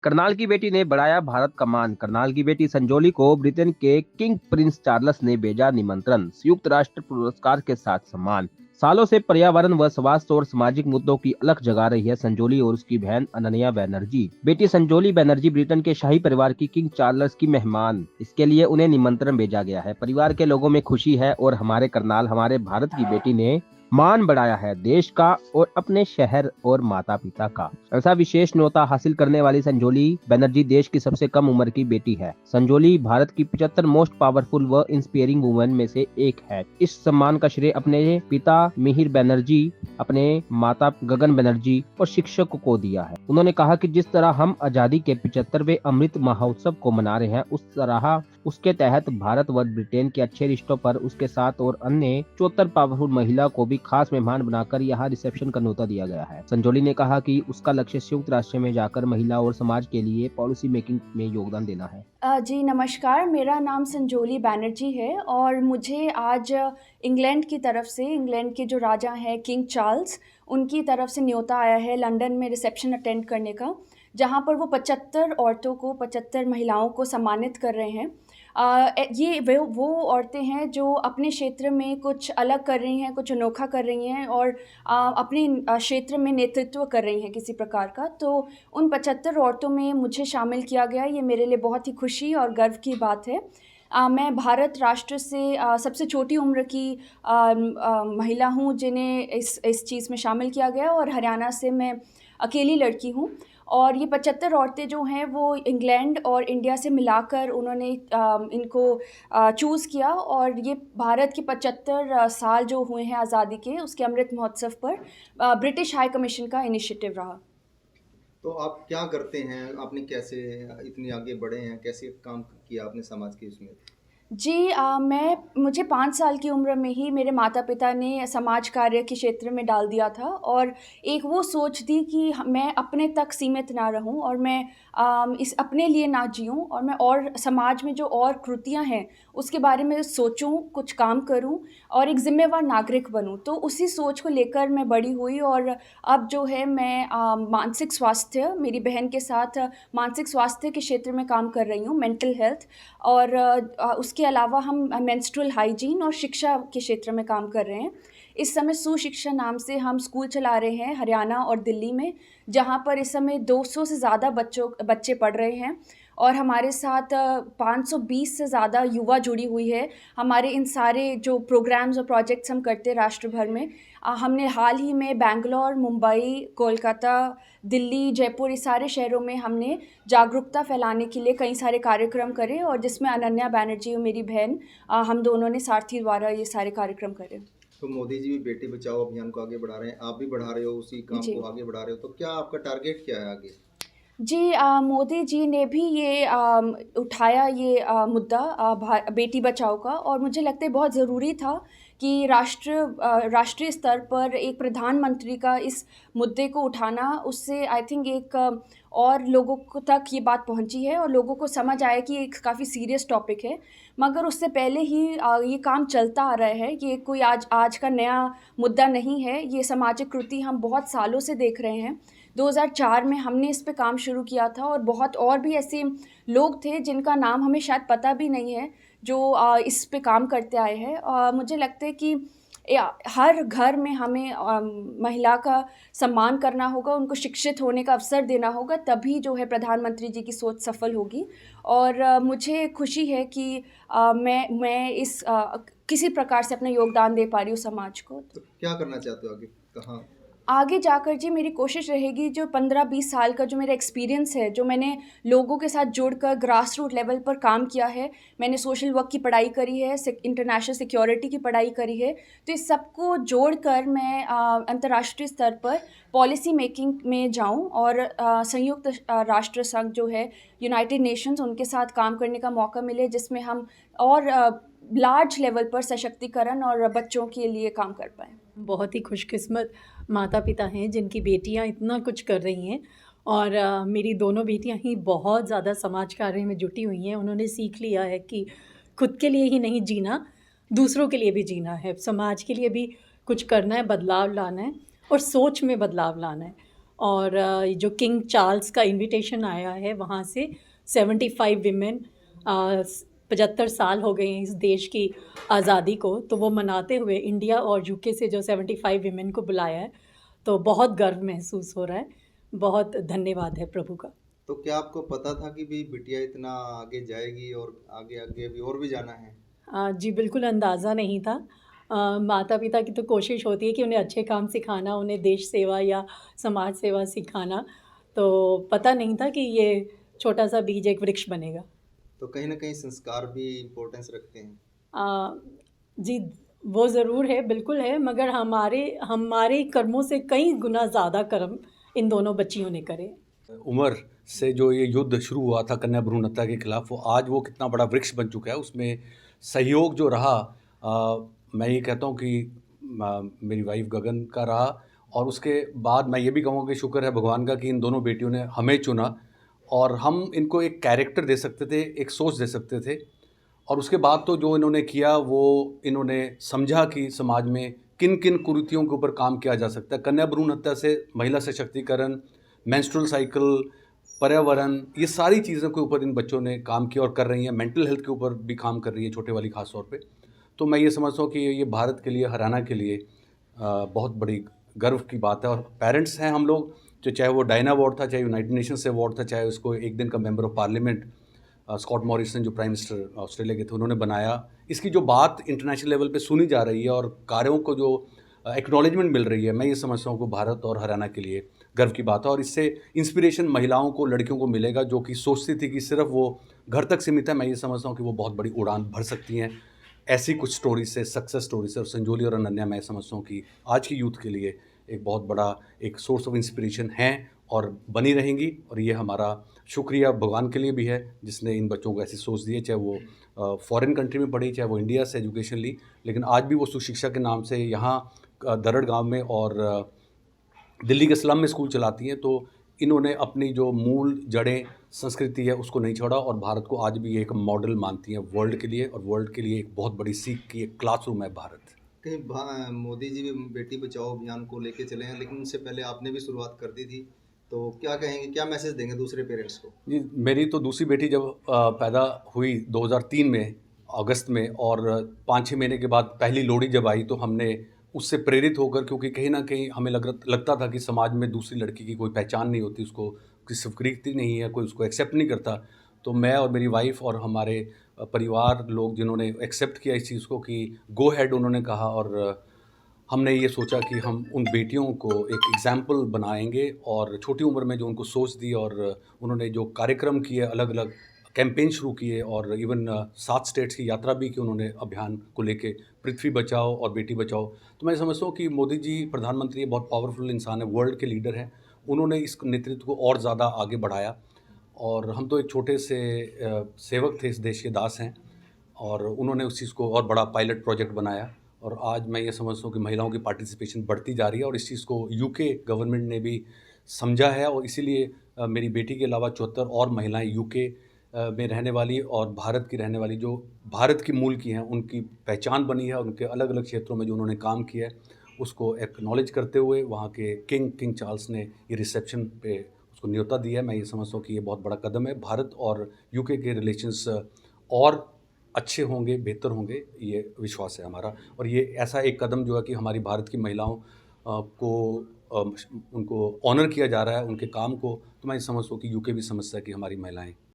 करनाल की बेटी ने बढ़ाया भारत का मान। करनाल की बेटी संजोली को ब्रिटेन के किंग प्रिंस चार्ल्स ने भेजा निमंत्रण। संयुक्त राष्ट्र पुरस्कार के साथ सम्मान। सालों से पर्यावरण व स्वास्थ्य और सामाजिक मुद्दों की अलख जगा रही है संजोली और उसकी बहन अनन्या बनर्जी। बेटी संजोली बनर्जी ब्रिटेन के शाही परिवार की किंग चार्ल्स की मेहमान। इसके लिए उन्हें निमंत्रण भेजा गया है। परिवार के लोगों में खुशी है और हमारे करनाल, हमारे भारत की बेटी ने मान बढ़ाया है देश का और अपने शहर और माता पिता का। ऐसा विशेष न्योता हासिल करने वाली संजोली बनर्जी देश की सबसे कम उम्र की बेटी है। संजोली भारत की 75 मोस्ट पावरफुल व इंस्पायरिंग वुमेन में से एक है। इस सम्मान का श्रेय अपने पिता मिहिर बनर्जी, अपने माता गगन बनर्जी और शिक्षक को दिया है। उन्होंने कहा कि जिस तरह हम आजादी के 75वें अमृत महोत्सव को मना रहे हैं, उस तरह उसके तहत भारत व ब्रिटेन के अच्छे रिश्तों पर उसके साथ और अन्य 74 पावरफुल महिला को भी खास मेहमान बनाकर यहाँ रिसेप्शन का न्योता दिया गया है। संजोली ने कहा कि उसका लक्ष्य संयुक्त राष्ट्र में जाकर महिला और समाज के लिए पॉलिसी मेकिंग में योगदान देना है। जी नमस्कार, मेरा नाम संजोली बैनर्जी है और मुझे आज इंग्लैंड की तरफ से, इंग्लैंड के जो राजा हैं किंग चार्ल्स, उनकी तरफ से न्योता आया है लंदन में रिसेप्शन अटेंड करने का, जहाँ पर वो 75 औरतों को, 75 महिलाओं को सम्मानित कर रहे हैं। ये वो औरतें हैं जो अपने क्षेत्र में कुछ अलग कर रही हैं, कुछ अनोखा कर रही हैं और अपने क्षेत्र में नेतृत्व कर रही हैं किसी प्रकार का। तो उन 75 औरतों में मुझे शामिल किया गया, ये मेरे लिए बहुत ही खुशी और गर्व की बात है। मैं भारत राष्ट्र से सबसे छोटी उम्र की महिला हूँ जिन्हें इस चीज़ में शामिल किया गया और हरियाणा से मैं अकेली लड़की हूँ। और ये 75 औरतें जो हैं वो इंग्लैंड और इंडिया से मिलाकर उन्होंने इनको चूज़ किया और ये भारत के 75 साल जो हुए हैं आज़ादी के, उसके अमृत महोत्सव पर ब्रिटिश हाई कमीशन का इनिशिएटिव रहा। तो आप क्या करते हैं? आपने कैसे इतनी आगे बढ़े हैं? कैसे काम किया आपने समाज के उसमें? जी मुझे 5 साल की उम्र में ही मेरे माता-पिता ने समाज कार्य के क्षेत्र में डाल दिया था और एक वो सोच थी कि मैं अपने तक सीमित ना रहूं और मैं इस अपने लिए ना जीऊँ और मैं और समाज में जो और कृतियाँ हैं, उसके बारे में सोचूँ, कुछ काम करूँ और एक ज़िम्मेवार नागरिक बनूँ। तो उसी सोच को लेकर मैं बड़ी हुई और अब जो है मैं मानसिक स्वास्थ्य, मेरी बहन के साथ मानसिक स्वास्थ्य के क्षेत्र में काम कर रही हूँ, मेंटल हेल्थ। और उसके अलावा हम मेंस्ट्रुअल हाइजीन और शिक्षा के क्षेत्र में काम कर रहे हैं। इस समय सुशिक्षा नाम से हम स्कूल चला रहे हैं हरियाणा और दिल्ली में, जहाँ पर इस समय 200 से ज़्यादा बच्चे पढ़ रहे हैं और हमारे साथ 520 से ज़्यादा युवा जुड़ी हुई है। हमारे इन सारे जो प्रोग्राम्स और प्रोजेक्ट्स हम करते हैं राष्ट्र भर में, हमने हाल ही में बैंगलोर, मुंबई, कोलकाता, दिल्ली, जयपुर, इस सारे शहरों में हमने जागरूकता फैलाने के लिए कई सारे कार्यक्रम करे और जिसमें अनन्या बैनर्जी और मेरी बहन, हम दोनों ने सारथी द्वारा ये सारे कार्यक्रम करे। तो मोदी जी भी बेटी बचाओ अभियान को आगे बढ़ा रहे हैं, आप भी बढ़ा रहे हो, उसी काम जी। को आगे बढ़ा रहे हो, तो क्या आपका टारगेट क्या है आगे? जी मोदी जी ने भी ये उठाया ये मुद्दा बेटी बचाओ का और मुझे लगता है बहुत ज़रूरी था कि राष्ट्रीय स्तर पर एक प्रधानमंत्री का इस मुद्दे को उठाना, उससे आई थिंक एक और लोगों को तक ये बात पहुंची है और लोगों को समझ आया कि एक काफ़ी सीरियस टॉपिक है। मगर उससे पहले ही ये काम चलता आ रहा है, ये कोई आज आज का नया मुद्दा नहीं है, ये सामाजिक कृति हम बहुत सालों से देख रहे हैं। 2004 में हमने इस पे काम शुरू किया था और बहुत और भी ऐसे लोग थे जिनका नाम हमें शायद पता भी नहीं है, जो इस पे काम करते आए हैं। मुझे लगता है कि हर घर में हमें महिला का सम्मान करना होगा, उनको शिक्षित होने का अवसर देना होगा, तभी जो है प्रधानमंत्री जी की सोच सफल होगी। और मुझे खुशी है कि मैं इस किसी प्रकार से अपना योगदान दे पा रही हूँ समाज को। तो क्या करना चाहते हो आगे? कहाँ? आगे जाकर जी मेरी कोशिश रहेगी, जो 15-20 साल का जो मेरा एक्सपीरियंस है, जो मैंने लोगों के साथ जुड़कर ग्रास रूट लेवल पर काम किया है, मैंने सोशल वर्क की पढ़ाई करी है, इंटरनेशनल सिक्योरिटी की पढ़ाई करी है, तो इस सबको जोड़कर मैं अंतर्राष्ट्रीय स्तर पर पॉलिसी मेकिंग में जाऊं और संयुक्त राष्ट्र संघ जो है, यूनाइटेड नेशंस, उनके साथ काम करने का मौका मिले, जिसमें हम और लार्ज लेवल पर सशक्तिकरण और बच्चों के लिए काम कर पाएँ। बहुत ही खुशकिस्मत माता-पिता हैं जिनकी बेटियां इतना कुछ कर रही हैं और मेरी दोनों बेटियां ही बहुत ज़्यादा समाज कार्य में जुटी हुई हैं। उन्होंने सीख लिया है कि खुद के लिए ही नहीं जीना, दूसरों के लिए भी जीना है, समाज के लिए भी कुछ करना है, बदलाव लाना है और सोच में बदलाव लाना है। और जो किंग चार्ल्स का इनविटेशन आया है वहाँ से 75 विमेन, 75 साल हो गए हैं इस देश की आज़ादी को, तो वो मनाते हुए इंडिया और यूके से जो 75 विमेन को बुलाया है, तो बहुत गर्व महसूस हो रहा है। बहुत धन्यवाद है प्रभु का। तो क्या आपको पता था कि भी बिटिया इतना आगे जाएगी और आगे आगे अभी और भी जाना है? जी बिल्कुल अंदाज़ा नहीं था। माता-पिता की तो कोशिश होती है कि उन्हें अच्छे काम सिखाना, उन्हें देश सेवा या समाज सेवा सिखाना, तो पता नहीं था कि ये छोटा-सा बीज एक वृक्ष बनेगा। तो कहीं ना कहीं संस्कार भी इम्पोर्टेंस रखते हैं। अ, जी, वो ज़रूर है, बिल्कुल है, मगर हमारे हमारे कर्मों से कई गुना ज़्यादा कर्म इन दोनों बच्चियों ने करे। उमर से जो ये युद्ध शुरू हुआ था कन्या भ्रूण हत्या के खिलाफ, वो आज वो कितना बड़ा वृक्ष बन चुका है। उसमें सहयोग जो रहा, मैं ये कहता हूँ कि मेरी वाइफ गगन का रहा, और उसके बाद मैं ये भी कहूँगा कि शुक्र है भगवान का कि इन दोनों बेटियों ने हमें चुना, और हम इनको एक कैरेक्टर दे सकते थे, एक सोच दे सकते थे। और उसके बाद तो जो इन्होंने किया, वो इन्होंने समझा कि समाज में किन किन कुरीतियों के ऊपर काम किया जा सकता है। कन्या भ्रूण हत्या से महिला सशक्तिकरण, मेंस्ट्रुअल साइकिल, पर्यावरण, ये सारी चीज़ों के ऊपर इन बच्चों ने काम किया और कर रही हैं। मेंटल हेल्थ के ऊपर भी काम कर रही है, छोटे वाली खास तौर पे। तो मैं ये समझता हूँ कि ये भारत के लिए, हरियाणा के लिए बहुत बड़ी गर्व की बात है। और पेरेंट्स हैं हम लोग, जो चाहे वो डायना अवार्ड था, चाहे यूनाइटेड नेशन से अवार्ड था, चाहे उसको एक दिन का member of parliament Scott Morrison जो प्राइम मिनिस्टर ऑस्ट्रेलिया के थे उन्होंने बनाया। इसकी जो बात इंटरनेशनल लेवल पे सुनी जा रही है और कार्यों को जो एक्नॉलेजमेंट मिल रही है, मैं ये समझता हूँ कि भारत और हरियाणा के लिए गर्व की बात है। और इससे इंस्पिरेशन महिलाओं को, लड़कियों को मिलेगा, जो कि सोचती थी कि सिर्फ वो घर तक सीमित है। मैं ये समझता हूँ कि वो बहुत बड़ी उड़ान भर सकती हैं ऐसी कुछ स्टोरी से, सक्सेस स्टोरी से। और संजोली और अनन्या, मैं समझता हूँ कि आज की यूथ के लिए एक बहुत बड़ा एक सोर्स ऑफ इंस्पिरेशन है और बनी रहेंगी। और ये हमारा शुक्रिया भगवान के लिए भी है जिसने इन बच्चों को ऐसी सोच दी है, चाहे वो फॉरेन कंट्री में पढ़ी, चाहे वो इंडिया से एजुकेशन ली, लेकिन आज भी वो सुशिक्षा के नाम से यहाँ दरड़ गांव में और दिल्ली के स्लम में स्कूल चलाती हैं। तो इन्होंने अपनी जो मूल जड़ें, संस्कृति है, उसको नहीं छोड़ा, और भारत को आज भी एक मॉडल मानती हैं वर्ल्ड के लिए, और वर्ल्ड के लिए एक बहुत बड़ी सीख की एक क्लासरूम है भारत। कहीं मोदी जी भी बेटी बचाओ अभियान को लेके चले हैं, लेकिन उनसे पहले आपने भी शुरुआत कर दी थी, तो क्या कहेंगे, क्या मैसेज देंगे दूसरे पेरेंट्स को? जी, मेरी तो दूसरी बेटी जब पैदा हुई 2003 में अगस्त में, और 5-6 महीने के बाद पहली लोहड़ी जब आई, तो हमने उससे प्रेरित होकर, क्योंकि कहीं ना कहीं हमें लगता था कि समाज में दूसरी लड़की की कोई पहचान नहीं होती, उसको किसी स्वीकृति नहीं है, कोई उसको एक्सेप्ट नहीं करता। तो मैं और मेरी वाइफ और हमारे परिवार लोग, जिन्होंने एक्सेप्ट किया इस चीज़ को कि गो हैड, उन्होंने कहा, और हमने ये सोचा कि हम उन बेटियों को एक एग्जाम्पल बनाएंगे। और छोटी उम्र में जो उनको सोच दी, और उन्होंने जो कार्यक्रम किए, अलग अलग कैंपेन शुरू किए, और इवन 7 स्टेट्स की यात्रा भी की उन्होंने अभियान को लेके, पृथ्वी बचाओ और बेटी बचाओ। तो मैं समझता हूँ कि मोदी जी प्रधानमंत्री बहुत पावरफुल इंसान है, वर्ल्ड के लीडर हैं। उन्होंने इस नेतृत्व को और ज़्यादा आगे बढ़ाया, और हम तो एक छोटे से सेवक थे, इस देश के दास हैं, और उन्होंने उस चीज़ को और बड़ा पायलट प्रोजेक्ट बनाया। और आज मैं ये समझता हूँ कि महिलाओं की पार्टिसिपेशन बढ़ती जा रही है, और इस चीज़ को यूके गवर्नमेंट ने भी समझा है, और इसीलिए मेरी बेटी के अलावा 74 और महिलाएं यूके में रहने वाली और भारत की रहने वाली, जो भारत की मूल की हैं, उनकी पहचान बनी है। उनके अलग अलग क्षेत्रों में जो उन्होंने काम किया है, उसको एक्नॉलेज करते हुए वहाँ के किंग चार्ल्स ने ये रिसेप्शन पे उसको न्योता दिया है। मैं ये समझता हूँ कि ये बहुत बड़ा कदम है। भारत और यूके के रिलेशंस और अच्छे होंगे, बेहतर होंगे, ये विश्वास है हमारा। और ये ऐसा एक कदम जो है कि हमारी भारत की महिलाओं को उनको ऑनर किया जा रहा है, उनके काम को। तो मैं समझता हूँ कि यूके भी समझता है कि हमारी महिलाएं